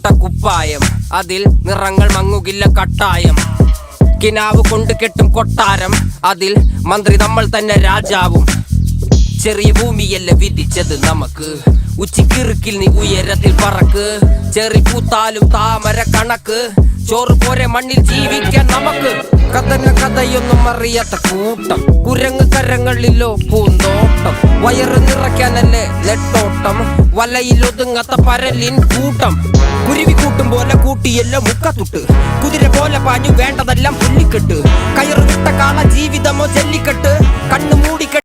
ഇട്ട കുപ്പായം, അതിൽ നിറങ്ങൾ മങ്ങുകില്ല കട്ടായം. കിനാവ് കൊണ്ട് കെട്ടും കൊട്ടാരം, അതിൽ മന്ത്രി നമ്മൾ തന്നെ രാജാവും. ചെറിയ ഭൂമിയല്ല വിധിച്ചത് നമുക്ക്, ഉച്ചിക്കിറുക്കിൽ നീ ഉയരത്തിൽ പറക്ക്. ചെറി പൂത്താലും താമര കണക്ക്, ചോറ് പോരെ മണ്ണിൽ ജീവിക്കാൻ നമുക്ക്. കഥയൊന്നും അറിയാത്ത കൂട്ടം, കുരങ്ങ് കരങ്ങളിലോ പൂന്തോട്ടം. വയറ് നിറയ്ക്കാനല്ലേ നെട്ടോട്ടം, വലയിൽ ഒതുങ്ങാത്ത പരലിൻ കൂട്ടം. കുരുവി കൂട്ടും പോലെ കൂട്ടിയെല്ലാം മുക്കത്തുട്ട്, കുതിര പോലെ പാഞ്ഞു വേണ്ടതെല്ലാം പുല്ലിക്കെട്ട്. കയറ് വിട്ട കാള ജീവിതമോ ജല്ലിക്കെട്ട്, കണ്ണു മൂടിക്കെട്ട്.